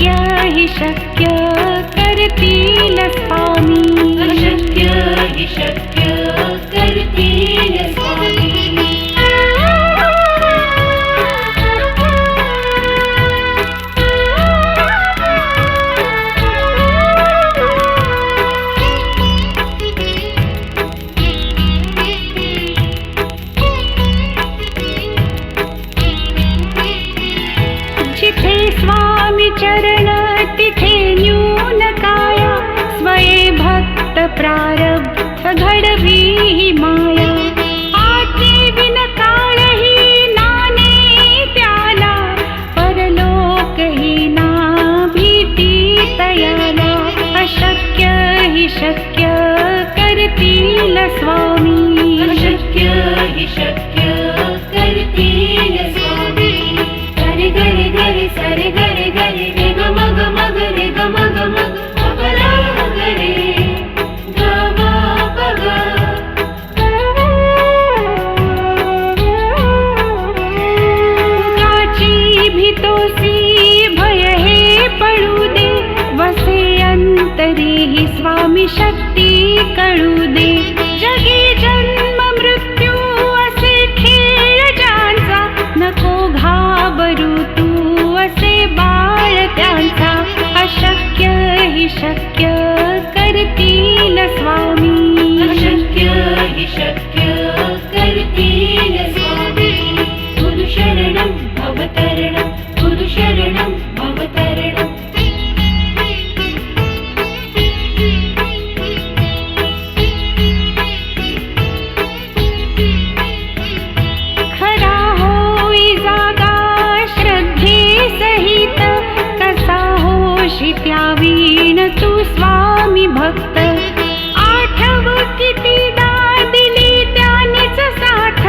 अशक्य हि शक्य करतील स्वामी, अशक्य हि शक्य करतील स्वामी. जिथे स्वामी चरण तिथे न्यून काया, स्वये भक्त प्रारब्ध घडवी ही माया. आती विन काळ ही नाने त्याला, परलोक ही ना भीती तयाला. अशक्य हि शक्य करतील स्वामी, अशक्य हि शक्य करतील स्वामी. गरे गरे गरे सरे गरे गरे रे ग मग मग रे ग मग मग अपरा गरे ग मा प ग. काची भीतोसी भय हे पडू दे, वसे अंतरी ही स्वामी शक्ती कळू दे. जगी जन्म मृत्यू असे खेळ ज्यांचा, नको घाबरू तू असे बाळ त्यांचा. अशक्य हि शक्य करतील स्वामी, अशक्य हि शक्य करतील स्वामी. गुरु शरणं भवतरणं, गुरु शरणं भवतरणं. खरा होई जागा श्रद्धे सहित, कसा होशी त्यावीण तू स्वामी भक्त. आठव कितीदा दिली त्यानीच साथ,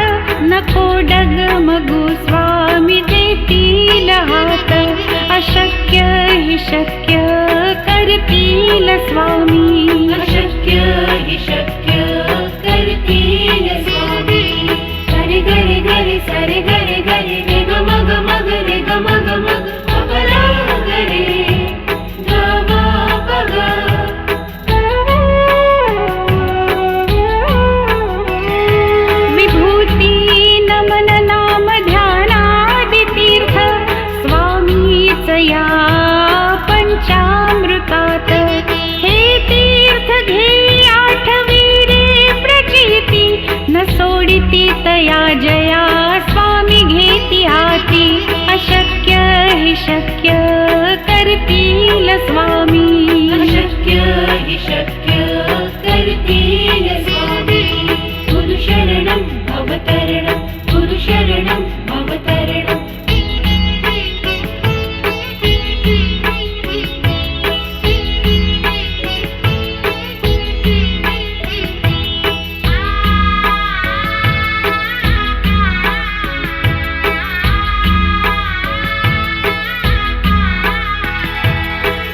नको डगमगू स्वामी देतील हात. अशक्य हि शक्य करतील स्वामी, अशक्य हि शक्य करतील स्वामी. गरे गरे गरे सरे गरे गरे रे ग मग मग रे ग मग मग अपरा गरे ग मा प ग. विभूती नमन नाम ध्यानादि तीर्थ, स्वामीच या पंचामृतात. हे तीर्थ घे आठवी रे प्रचिती, न सोडिती तया जया स्वामी घेती हाती. अशक्य हि शक्य करतील स्वामी, अशक्य हि शक्य करतील स्वामी. गुरु शरणं भवतरणं, गुरु शरणं भवतरणं.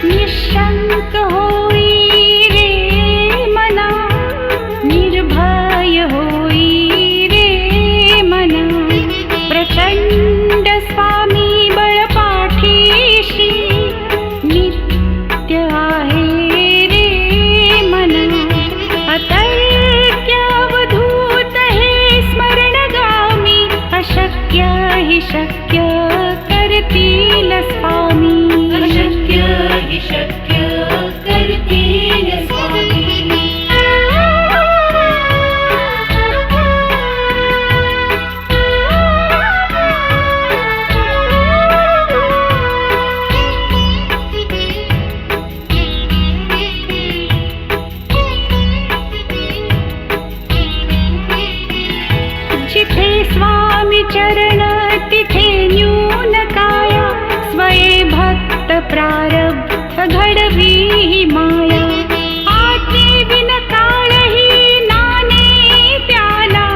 निशंक होई रे मना, निर्भय होई रे मना. प्रचंड स्वामी बळ पाठीशी, नित्य आहे रे मना. अतर्क्य अवधूत हे स्मरणगामी, अशक्य हि शक्य करतील स्वामी, अशक्य हि शक्य करतील स्वामी. जिथे स्वामी चरण तिथे न्यून काया, स्वये भक्त प्रारब्ध घडवी ही माया. आती विन काळ ही नाने त्याला,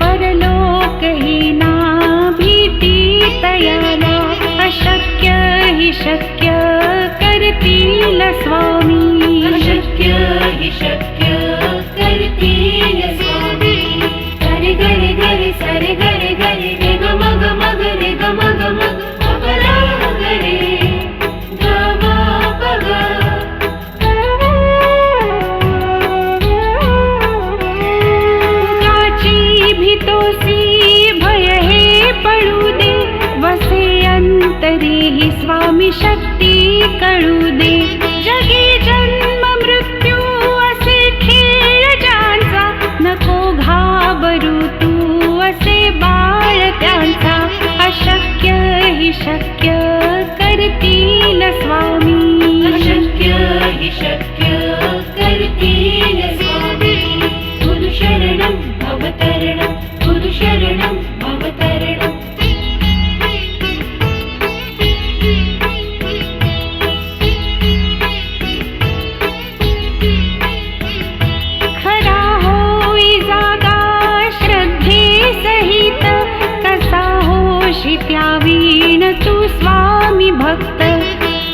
परलोक ही ना भीती तयाला. अशक्य हि शक्य करतील स्वामी, अशक्य हि शक्य करतील स्वामी. गरे गरे गरे सरे गरे गरे रे ग मग मग रे ग मग मग अपरा गरे ग मा शक्ती कळू दे. जगी जन्म मृत्यू असे खेळ ज्यांचा, नको घाबरू तू असे बाळ त्यांचा. अशक्य हि शक्य करतील स्वामी, अशक्य हि शक्य करतील स्वामी. गुरु शरणं भवतरणं, गुरु शरणं भवतरणं. खरा होई जागा श्रद्धे सहित, कसा होशी त्यावीण तू स्वामी भक्त.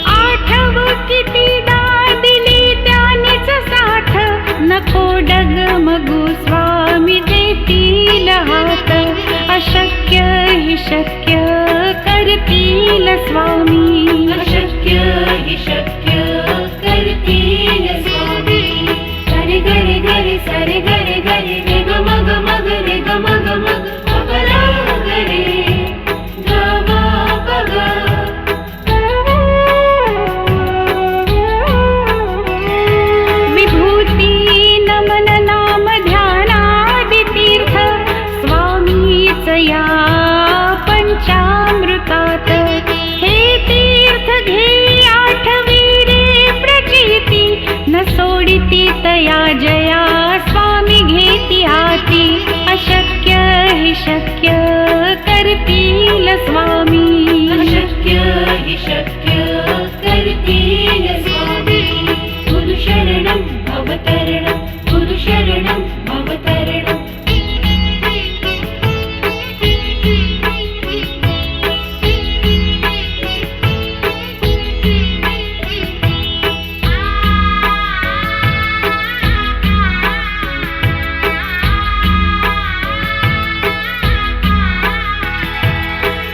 आठव कितीदा दिली त्यानीच साथ, नको डगमगू स्वामी देतील हात. अशक्य हि शक्य करतील स्वामी, अशक्य हि शक्य करतील स्वामी. गरे गरे गरे सरे गरे गरे रे ग मग मग रे ग मग मग अपरा गरे ग मा पग. विभूती नमन नाम ध्यानादि तीर्थ, स्वामीच या पंचामृतात. हे तीर्थ घे आठवी रे प्रचिती, न सोडिती तया जया स्वामी घेती हाती. अशक्य हि शक्य करतील स्वामी, अशक्य हि शक्य करतील स्वामी. गुरु शरणं भवतरणं, गुरु शरणं भवतरणं.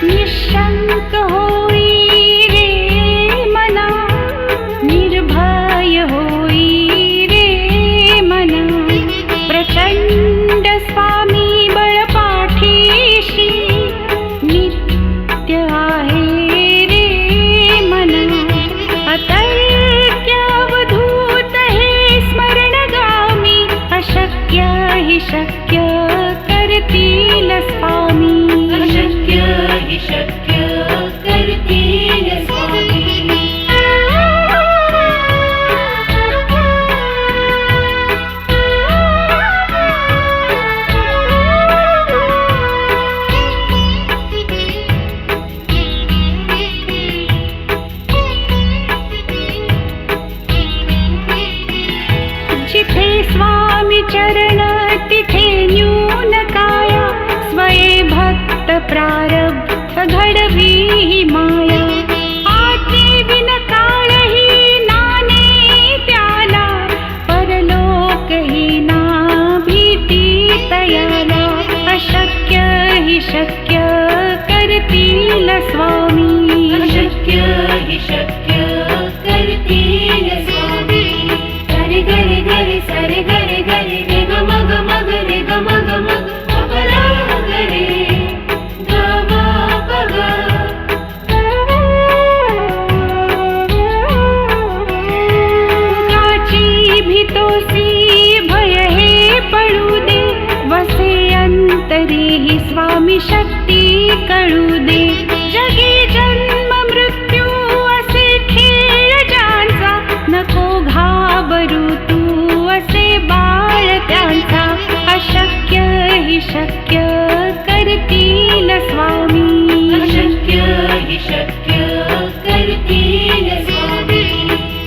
निशंक होई रे मना, निर्भय होई रे मना. प्रचंड स्वामी बळ पाठीशी, नित्य आहे रे मना. अतर्क्य अवधूत हे स्मरणगामी, अशक्य हि शक्य करतील स्वामी, अशक्य हि शक्य करतील स्वामी. जिथे स्वामी चरण तिथे न्यून काया, स्वये भक्त प्रारब्ध घडवी ही माया. आज्ञे विन काळही नाने त्याला, परलोक ही ना भीती तयाला. अशक्य हि शक्य करतील स्वामी, अशक्य हि शक्य करतील स्वामी. गरे गरे गरे सरे गरे गरे रे ग मग मग रे ग मग मग अपरा गरे ग मा पग. काची भीतोसी भय हे पडू दे, वसे अंतरी ही स्वामी शक्ती कळू दे. जगी जन्म मृत्यू असे खेळ ज्यांचा, नको घाबरू तू असे बाळ त्यांचा. अशक्य हि शक्य करतील स्वामी, अशक्य हि शक्य करतील स्वामी.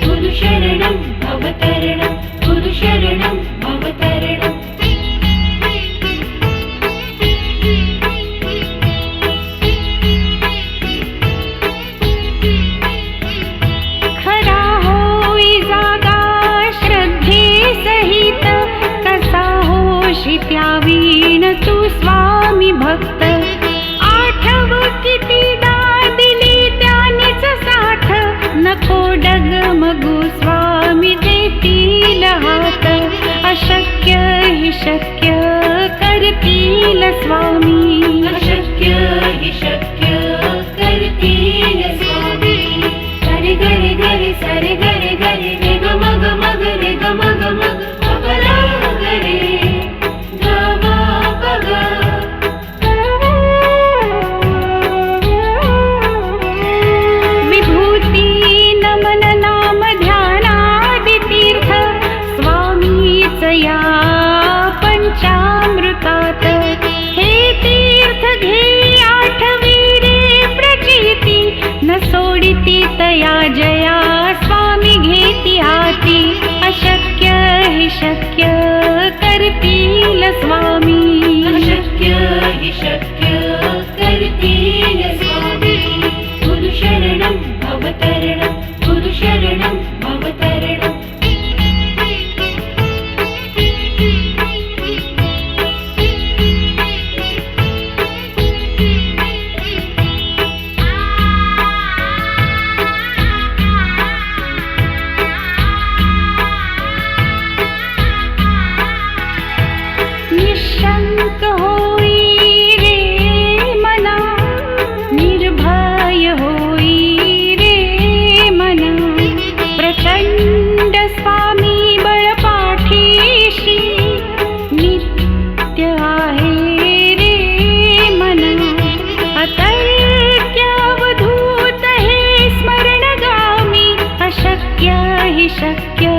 गुरु शरणं भवतरणं, गुरु शरणं भवतरणं. खरा होई जागा श्रद्धे सहित, कसा होशी त्यावीण तू स्वामी भक्त. आठव कितीदा दिली त्यानीच साथ, नको डगमगू स्वामी देतील हात. अशक्य हि शक्य करतील स्वामी, अशक्य हि शक्य करतील स्वामी. तया जया स्वामी घेती हाती अशक्य हि शक्य करतील स्वामी अशक्य हि शक्य करतील स्वामी गुरु शरणं भवतरणं गुरु शरणं भवतरणं निशंक होई रे मना निर्भय होई रे मना प्रचंड स्वामी बळपाठीशी नित्य आहे रे मना अतर्क्य अवधूत हे स्मरणगामी अशक्य हि शक्य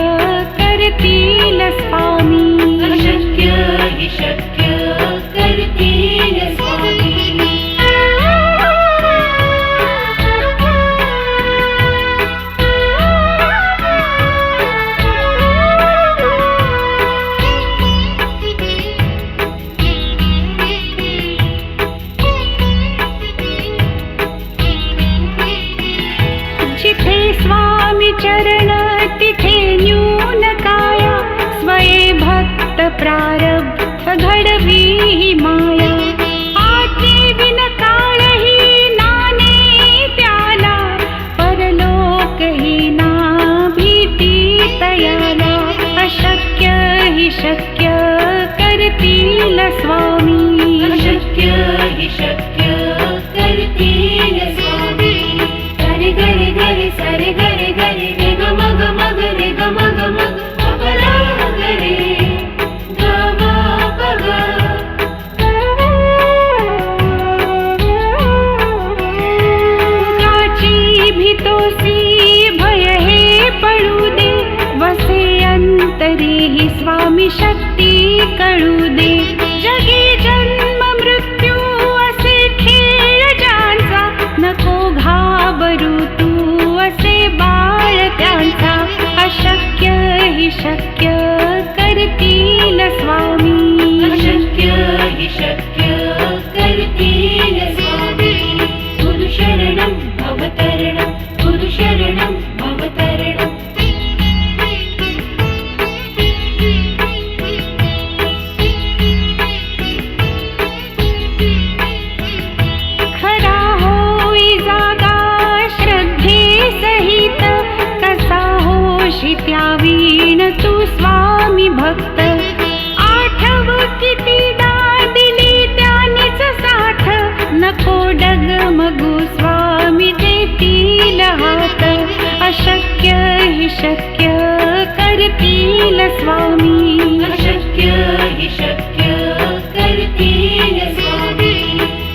करतील स्वामी अशक्य हि शक्य करतील स्वामी जिथे स्वामी चरण तिथे न्यून काया स्वये भक्त प्रारब्ध घडवी ही माया आती विन काळ ही नाने त्याला परलोक ही ना भीती तयाला अशक्य हि शक्य करतील स्वामी अशक्य हि शक्य करतील स्वामी गरे गरे गरे सरे गरे गरे रे ग मग मग रे ग मग मग अपरा गरे ग मा पग काची भीतोसी भय हे पडू दे वसे अंतरी ही स्वामी शक्ती कळू दे जगी जन्म मृत्यू असे खेळ ज्यांचा नको घाबरू तू असे बाळ त्यांचा अशक्य हि शक्य करतील स्वामी अशक्य हि शक्य करतील स्वामी गुरु शरणं भवतरणं गुरु शरणं भवतरणं खरा होई जागा श्रद्धे सहित कसा होशी त्यावीण तू स्वामी भक्त आठव कितीदा दिली त्यानीच साथ नको डगमगू स्वामी देतील हात अशक्य हि शक्य करतील स्वामी अशक्य हि शक्य करतील स्वामी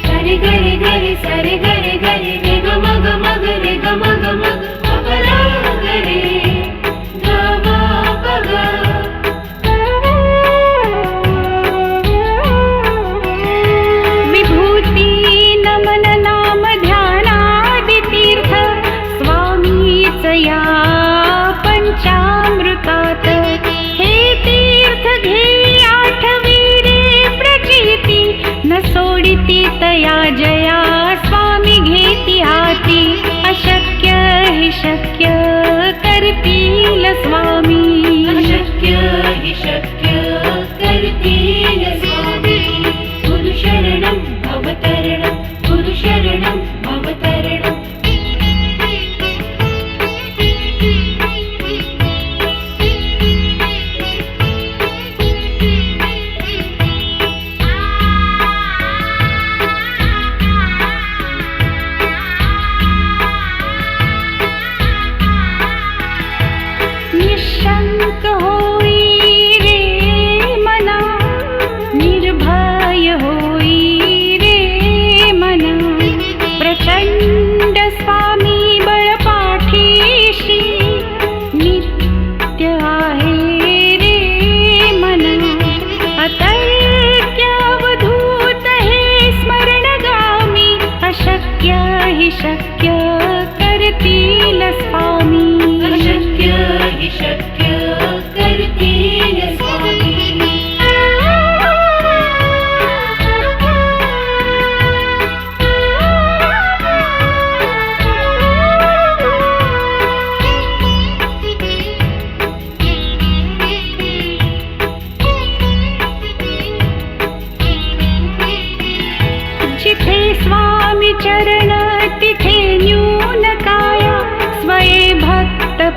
गरे गरे गरे सरे गरे गरे रे ग मग मग रे ग मग मग अपरा गरे ग मा पग विभूती नमन नाम ध्यानादि तीर्थ स्वामीच या पंचामृतात हे तीर्थ घे आठवी रे प्रचिती न सोडिती तया जया स्वामी घेती हाती अशक्य हि शक्य करतील स्वामी अशक्य हि शक्य करतील स्वामी गुरु शरणं भवतरणं गुरु शरणं भवतरणं निशा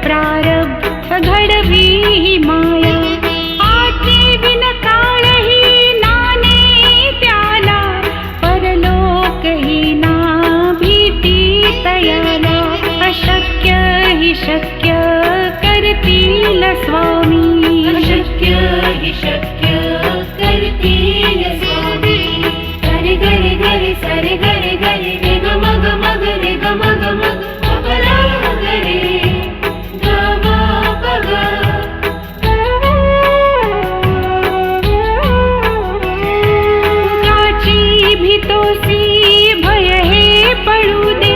प्रारब्ध घडवी ही माया आज्ञे बिन काळही नाने त्याला परलोक ही ना भीती तयाला अशक्य ही शक्य करतील स्वामी अशक्य हि शक्य करतील स्वामी सरे गरे गरे सरे गरे गरे रे ग मग मग रे ग मग मग पपरा गरे ग म पग काची भीतोसी भय हे पडू दे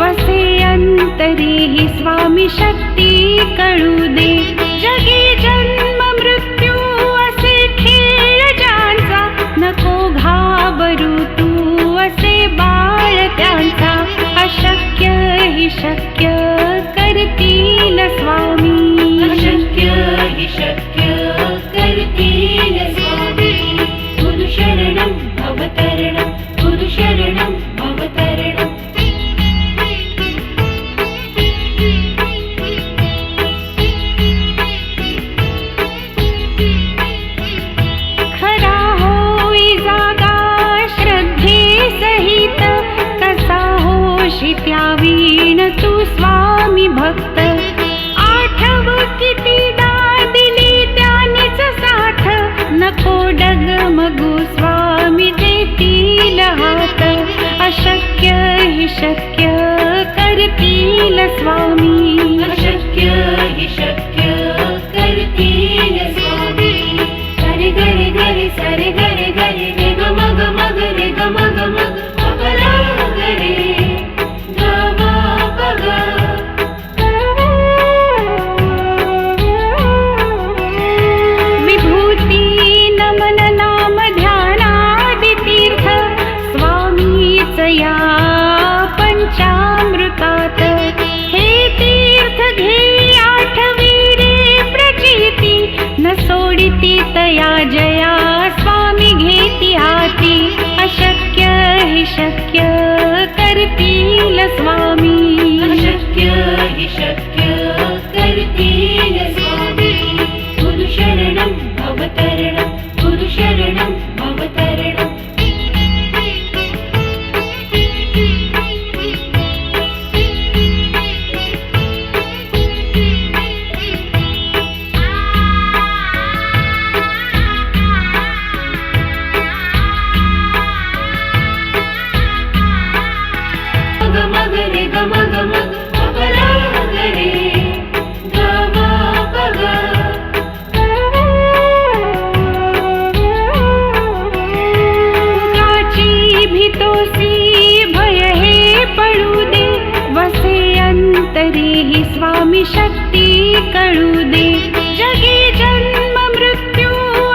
वसे अंतरी ही स्वामी शक्ती कळू दे जगी जन्म मृत्यू असे खेळ ज्यांचा नको घाबरू तू असे बाळ त्यांचा अशक्य ही शक्य करतील स्वामी अशक्य हि शक्य करतील स्वामी गुरु शरणं भवतरणं गुरु शरणं भवतरणं खरा होई जागा श्रद्धे सहित कसा होशी त्यावीण तू स्वामी भक्त आठव कितीदा दिली त्यानीच साथ नको डगमगू स्वामी देतील हात अशक्य ही शक्य करतील स्वामी अशक्य हि शक्य करतील स्वामी सरे गरे गरे सरे गरे गरे रे ग मग मग रे ग मग मग पपरा गरे ग म पग विभूती नमन नाम ध्यानादि तीर्थ स्वामीच या पंचामृतात हे तीर्थ घे आठवी रे प्रचिती न सोडिती तया जया स्वामी घेती हाती अशक्य हि शक्य करतील स्वामी अशक्य हि शक्य करतील स्वामी गुरु शरणं भवतरणं गुरु शरणं भवतरणं मग मग रे ग मग मग पपरा गरे ग म पग काची भीतोसी भय हे पडू दे वसे अंतरी ही स्वामी शक्ती कळू दे जगी जन्म मृत्यू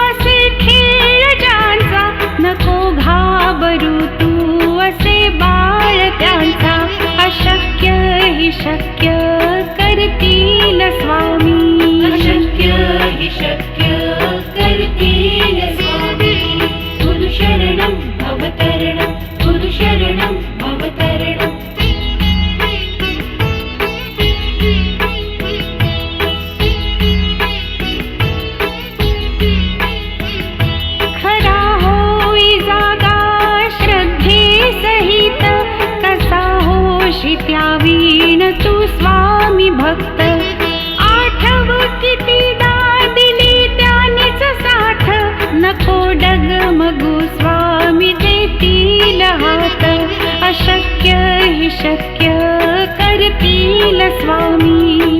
असे खेळ ज्यांचा नको घाबरू तू असे बाळ त्यांचा अशक्य ही शक्य करतील स्वामी अशक्य हि शक्य करतील स्वामी गुरु शरणं भवतरणं गुरु शरणं भवतरणं खरा होई जागा श्रद्धे सहित कसा होशी त्यावीण तू स्वामी भक्त आठव कितीदा दिली त्यानीच साथ नको डगमगू स्वामी देतील हात अशक्य ही शक्य करतील स्वामी